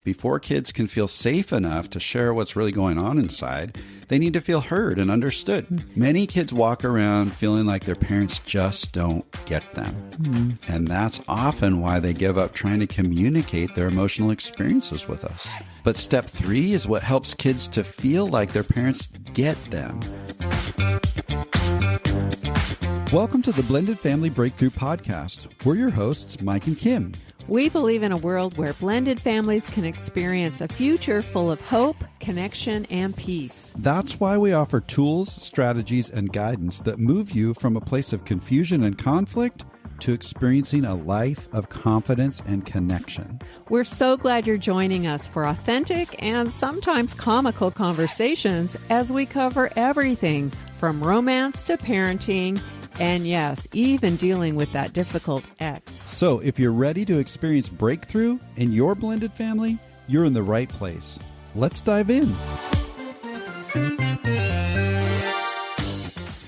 before kids can feel safe enough to share what's really going on inside, they need to feel heard and understood. Many kids walk around feeling like their parents just don't get them. And that's often why they give up trying to communicate their emotional experiences with us. But step 3 is what helps kids to feel like their parents get them. Welcome to the Blended Family Breakthrough Podcast. We're your hosts, Mike and Kim. We believe in a world where blended families can experience a future full of hope, connection, and peace. That's why we offer tools, strategies, and guidance that move you from a place of confusion and conflict to experiencing a life of confidence and connection. We're so glad you're joining us for authentic and sometimes comical conversations as we cover everything from romance to parenting, and yes, even dealing with that difficult ex. So if you're ready to experience breakthrough in your blended family, you're in the right place. Let's dive in.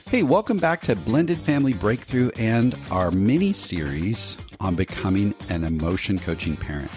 Hey, welcome back to Blended Family Breakthrough and our mini-series on becoming an emotion coaching parent.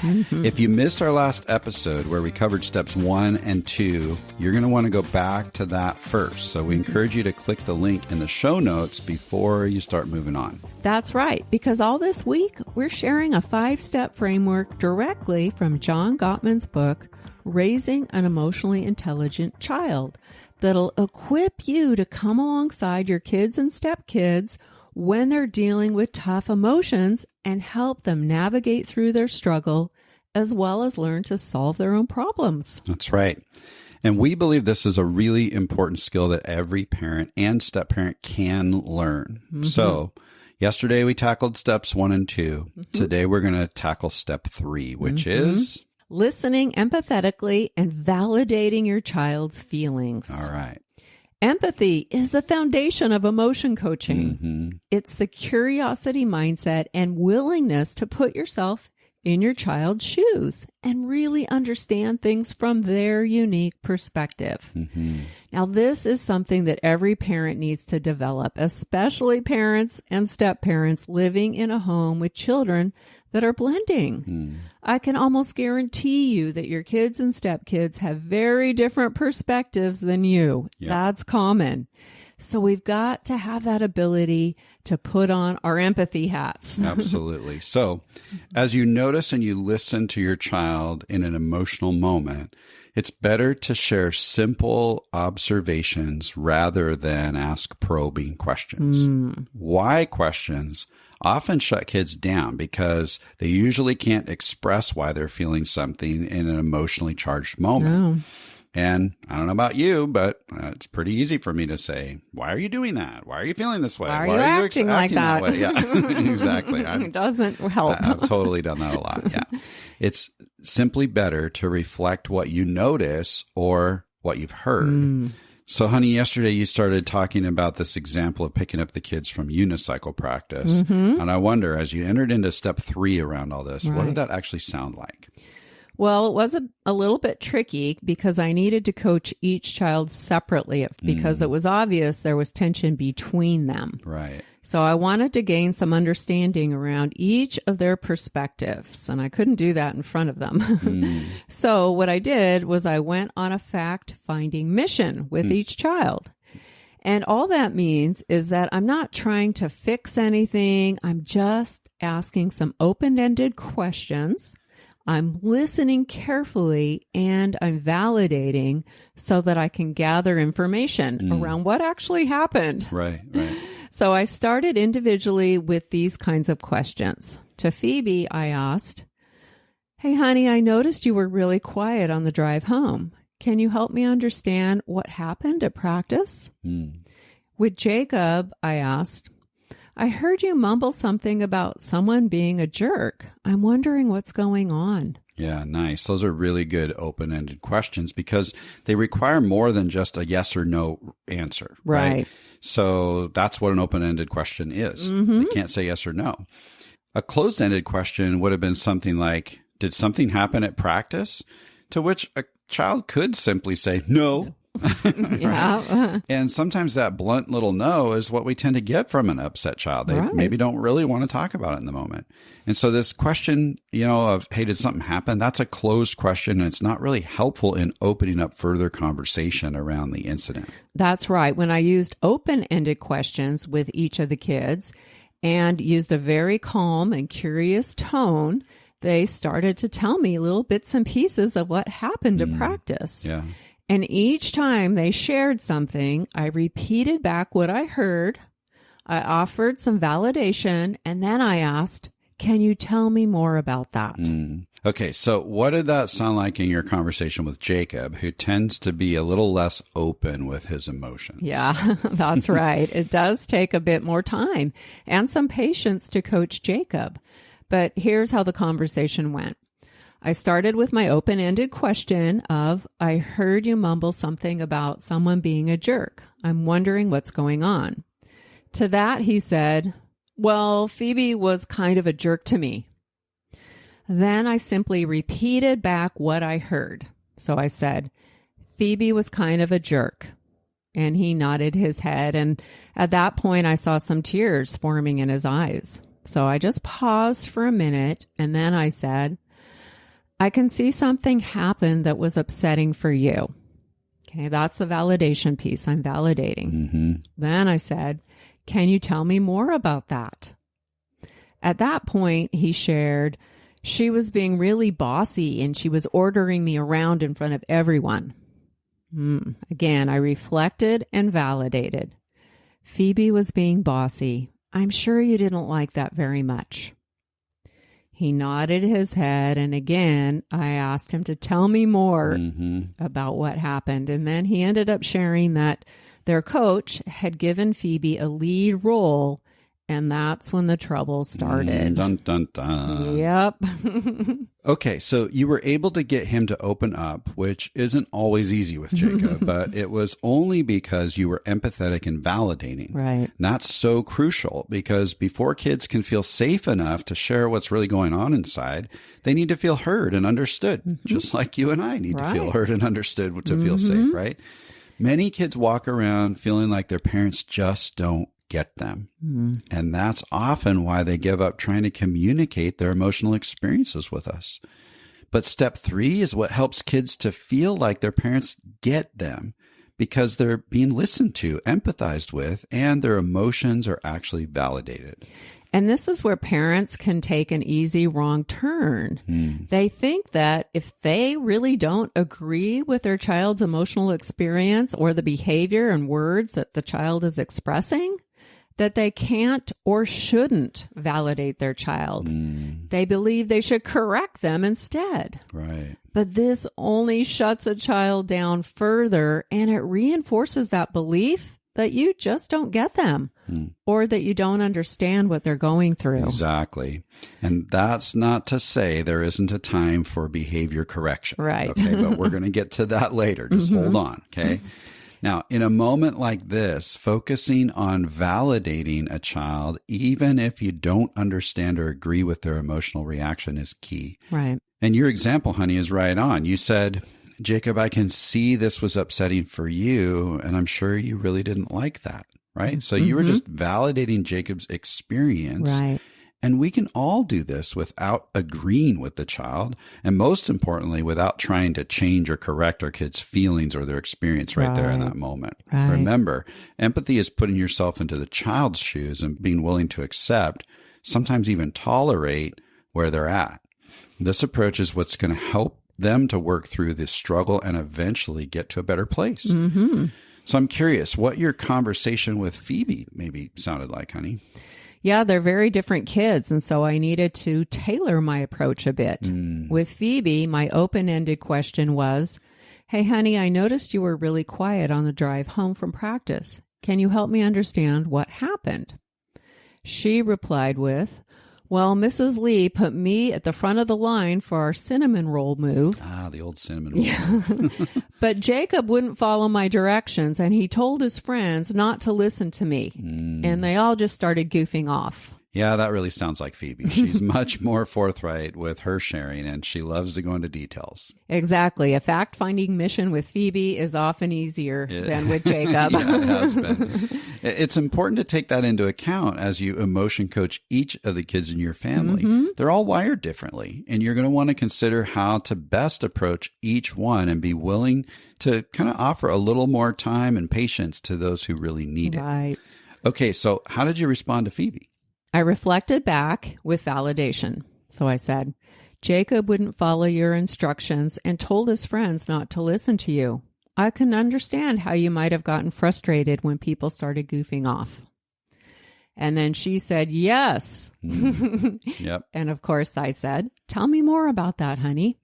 If you missed our last episode where we covered steps 1 and 2, you're going to want to go back to that first. So we encourage you to click the link in the show notes before you start moving on. That's right, because all this week, we're sharing a 5-step framework directly from John Gottman's book, Raising an Emotionally Intelligent Child, that'll equip you to come alongside your kids and stepkids when they're dealing with tough emotions and help them navigate through their struggle, as well as learn to solve their own problems. That's right. And we believe this is a really important skill that every parent and step-parent can learn. So yesterday we tackled steps 1 and 2. Today we're going to tackle step 3, which is listening empathetically and validating your child's feelings. all right. Empathy is the foundation of emotion coaching. It's the curiosity mindset and willingness to put yourself in your child's shoes and really understand things from their unique perspective. Now, this is something that every parent needs to develop, especially parents and step-parents living in a home with children that are blending. I can almost guarantee you that your kids and stepkids have very different perspectives than you. That's common. So we've got to have that ability to put on our empathy hats. Absolutely. So as you notice and you listen to your child in an emotional moment, it's better to share simple observations rather than ask probing questions. Why questions often shut kids down because they usually can't express why they're feeling something in an emotionally charged moment. And I don't know about you, but it's pretty easy for me to say, why are you doing that? Why are you feeling this way? Why are you acting like that? way? Yeah, exactly. It doesn't help. I've totally done that a lot. Yeah. It's simply better to reflect what you notice or what you've heard. So, honey, yesterday you started talking about this example of picking up the kids from unicycle practice. And I wonder, as you entered into step 3 around all this, what did that actually sound like? Well, it was a little bit tricky because I needed to coach each child separately because it was obvious there was tension between them. Right. So I wanted to gain some understanding around each of their perspectives, and I couldn't do that in front of them. So what I did was I went on a fact-finding mission with each child. And all that means is that I'm not trying to fix anything. I'm just asking some open-ended questions. I'm listening carefully and I'm validating so that I can gather information around what actually happened. Right. So I started individually with these kinds of questions. To Phoebe, I asked, "Hey, honey, I noticed you were really quiet on the drive home. Can you help me understand what happened at practice?" With Jacob, I asked, "I heard you mumble something about someone being a jerk. I'm wondering what's going on." Yeah, nice. Those are really good open-ended questions because they require more than just a yes or no answer. Right. So that's what an open-ended question is. They can't say yes or no. A closed-ended question would have been something like, did something happen at practice? To which a child could simply say no Yeah. And sometimes that blunt little no is what we tend to get from an upset child. They Right. maybe don't really want to talk about it in the moment. And so this question, of, hey, did something happen? That's a closed question, and it's not really helpful in opening up further conversation around the incident. That's right. When I used open-ended questions with each of the kids and used a very calm and curious tone, they started to tell me little bits and pieces of what happened to practice. Yeah. And each time they shared something, I repeated back what I heard. I offered some validation, and then I asked, can you tell me more about that? Okay, so what did that sound like in your conversation with Jacob, who tends to be a little less open with his emotions? Yeah, that's right. It does take a bit more time and some patience to coach Jacob. But here's how the conversation went. I started with my open-ended question of, I heard you mumble something about someone being a jerk. I'm wondering what's going on. To that, he said, well, Phoebe was kind of a jerk to me. Then I simply repeated back what I heard. So I said, Phoebe was kind of a jerk. And he nodded his head. And at that point, I saw some tears forming in his eyes. So I just paused for a minute. And then I said, I can see something happened that was upsetting for you. Okay, that's the validation piece. I'm validating. Then I said, can you tell me more about that? At that point, he shared, she was being really bossy and she was ordering me around in front of everyone. Again, I reflected and validated. Phoebe was being bossy. I'm sure you didn't like that very much. He nodded his head, and again, I asked him to tell me more about what happened. And then he ended up sharing that their coach had given Phoebe a lead role, and that's when the trouble started. Dun, dun, dun. Yep. Okay, so you were able to get him to open up, which isn't always easy with Jacob, but it was only because you were empathetic and validating. Right. And that's so crucial because before kids can feel safe enough to share what's really going on inside, they need to feel heard and understood, just like you and I need to feel heard and understood to feel safe, right? Many kids walk around feeling like their parents just don't get them. And that's often why they give up trying to communicate their emotional experiences with us. But step 3 is what helps kids to feel like their parents get them because they're being listened to, empathized with, and their emotions are actually validated. And this is where parents can take an easy wrong turn. They think that if they really don't agree with their child's emotional experience or the behavior and words that the child is expressing, that they can't or shouldn't validate their child. They believe they should correct them instead. Right. But this only shuts a child down further, and it reinforces that belief that you just don't get them or that you don't understand what they're going through. Exactly. And that's not to say there isn't a time for behavior correction. Right. Okay, but we're going to get to that later. Just hold on. Okay. Now, in a moment like this, focusing on validating a child, even if you don't understand or agree with their emotional reaction, is key. Right. And your example, honey, is right on. You said, Jacob, I can see this was upsetting for you, and I'm sure you really didn't like that, right? So you were just validating Jacob's experience. Right. And we can all do this without agreeing with the child, and most importantly, without trying to change or correct our kids' feelings or their experience right there in that moment. Right. Remember, empathy is putting yourself into the child's shoes and being willing to accept, sometimes even tolerate, where they're at. This approach is what's going to help them to work through this struggle and eventually get to a better place. So I'm curious what your conversation with Phoebe maybe sounded like, honey. Yeah, they're very different kids, and so I needed to tailor my approach a bit. With Phoebe, my open-ended question was, hey, honey, I noticed you were really quiet on the drive home from practice. Can you help me understand what happened? She replied with, well, Mrs. Lee put me at the front of the line for our cinnamon roll move. Ah, the old cinnamon roll. But Jacob wouldn't follow my directions, and he told his friends not to listen to me. And they all just started goofing off. Yeah, that really sounds like Phoebe. She's much more forthright with her sharing, and she loves to go into details. Exactly. A fact-finding mission with Phoebe is often easier than with Jacob. Yeah, it has been. It's important to take that into account as you emotion coach each of the kids in your family. They're all wired differently, and you're going to want to consider how to best approach each one and be willing to kind of offer a little more time and patience to those who really need it. Right. Okay, so how did you respond to Phoebe? I reflected back with validation. So I said, Jacob wouldn't follow your instructions and told his friends not to listen to you. I can understand how you might have gotten frustrated when people started goofing off. And then she said, yes. Yep. And of course I said, tell me more about that, honey.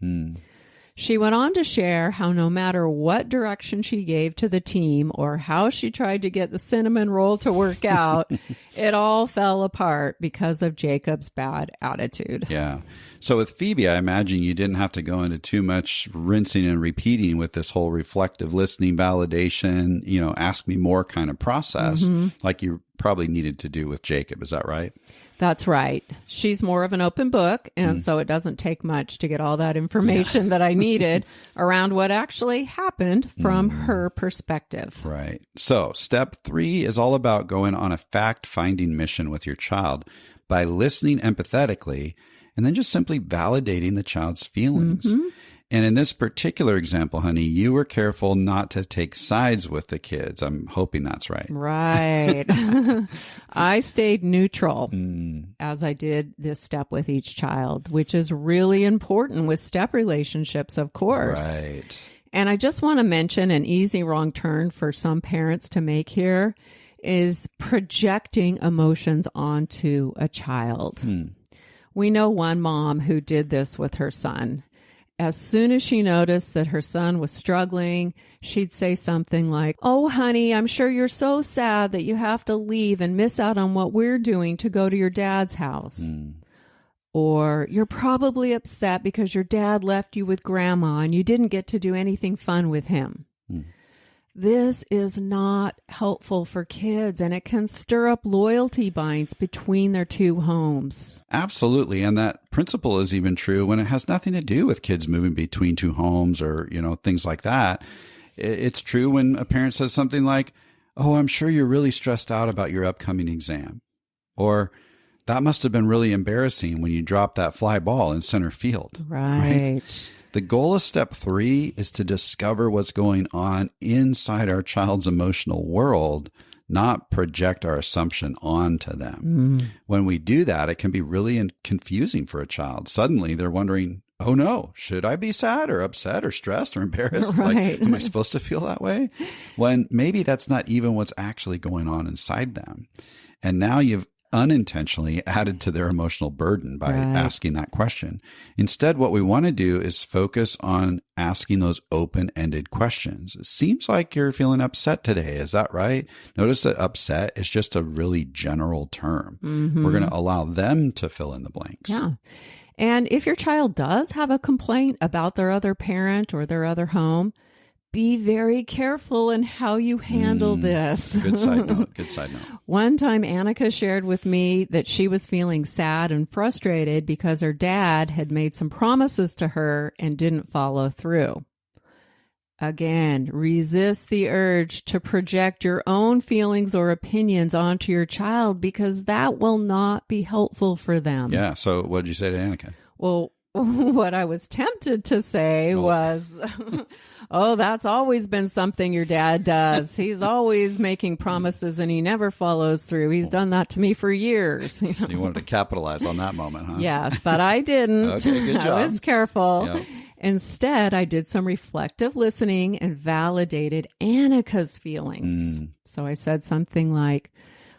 She went on to share how no matter what direction she gave to the team or how she tried to get the cinnamon roll to work out, it all fell apart because of Jacob's bad attitude. Yeah. So with Phoebe, I imagine you didn't have to go into too much rinsing and repeating with this whole reflective listening, validation, ask me more kind of process like you probably needed to do with Jacob. Is that right? That's right. She's more of an open book, and so it doesn't take much to get all that information that I needed around what actually happened from her perspective. Right. So step 3 is all about going on a fact-finding mission with your child by listening empathetically and then just simply validating the child's feelings. And in this particular example, honey, you were careful not to take sides with the kids. I'm hoping that's right. Right. I stayed neutral as I did this step with each child, which is really important with step relationships, of course. Right. And I just want to mention an easy wrong turn for some parents to make here is projecting emotions onto a child. We know one mom who did this with her son. As soon as she noticed that her son was struggling, she'd say something like, oh, honey, I'm sure you're so sad that you have to leave and miss out on what we're doing to go to your dad's house. Or you're probably upset because your dad left you with grandma and you didn't get to do anything fun with him. This is not helpful for kids, and it can stir up loyalty binds between their two homes. Absolutely. And that principle is even true when it has nothing to do with kids moving between two homes or, things like that. It's true when a parent says something like, oh, I'm sure you're really stressed out about your upcoming exam. Or that must have been really embarrassing when you dropped that fly ball in center field. Right? The goal of step 3 is to discover what's going on inside our child's emotional world, not project our assumption onto them. When we do that, it can be really confusing for a child. Suddenly they're wondering, oh no, should I be sad or upset or stressed or embarrassed? Right. Am I supposed to feel that way? When maybe that's not even what's actually going on inside them. And now you've unintentionally added to their emotional burden by asking that question. Instead, what we want to do is focus on asking those open-ended questions. It seems like you're feeling upset today. Is that right? Notice that upset is just a really general term. We're going to allow them to fill in the blanks. Yeah. And if your child does have a complaint about their other parent or their other home, be very careful in how you handle this. Good side note. Good side note. One time, Annika shared with me that she was feeling sad and frustrated because her dad had made some promises to her and didn't follow through. Again, resist the urge to project your own feelings or opinions onto your child because that will not be helpful for them. Yeah. So what did you say to Annika? Well, what I was tempted to say was, oh, that's always been something your dad does. He's always making promises and he never follows through. He's done that to me for years. So you wanted to capitalize on that moment, huh? Yes, but I didn't. Okay, good job. I was careful. Yep. Instead, I did some reflective listening and validated Annika's feelings. So I said something like,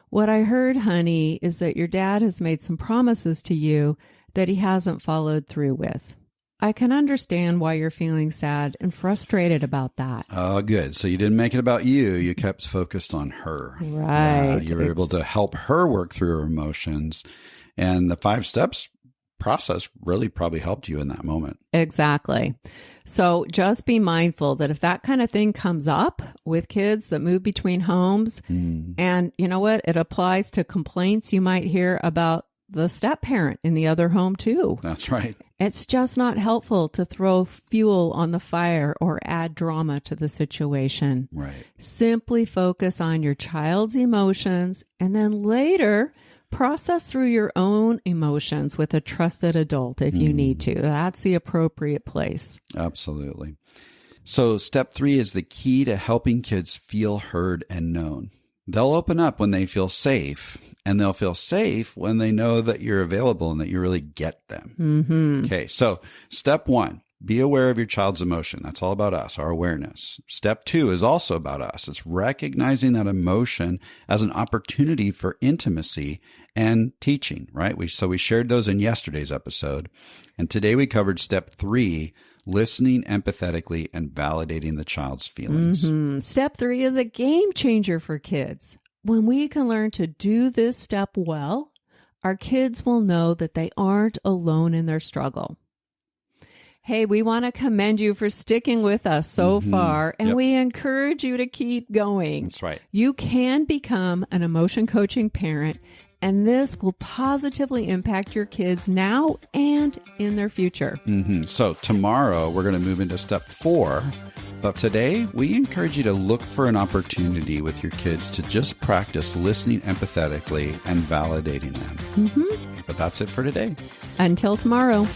what I heard, honey, is that your dad has made some promises to you that he hasn't followed through with. I can understand why you're feeling sad and frustrated about that. Oh, good. So you didn't make it about you. You kept focused on her. Right. You were able to help her work through her emotions. And the 5 steps process really probably helped you in that moment. Exactly. So just be mindful that if that kind of thing comes up with kids that move between homes, and you know what, it applies to complaints you might hear about the step parent in the other home too. That's right. It's just not helpful to throw fuel on the fire or add drama to the situation. Right. Simply focus on your child's emotions and then later process through your own emotions with a trusted adult if you need to. That's the appropriate place. Absolutely. So step 3 is the key to helping kids feel heard and known. They'll open up when they feel safe, and they'll feel safe when they know that you're available and that you really get them. Okay, so step 1, be aware of your child's emotion. That's all about us, our awareness. Step 2 is also about us. It's recognizing that emotion as an opportunity for intimacy and teaching, right? So we shared those in yesterday's episode. And today we covered step 3, listening empathetically and validating the child's feelings. Step 3 is a game changer for kids. When we can learn to do this step well, our kids will know that they aren't alone in their struggle. Hey, we want to commend you for sticking with us so far, and we encourage you to keep going. That's right. You can become an emotion coaching parent, and this will positively impact your kids now and in their future. So tomorrow we're going to move into step 4. But today we encourage you to look for an opportunity with your kids to just practice listening empathetically and validating them. But that's it for today. Until tomorrow.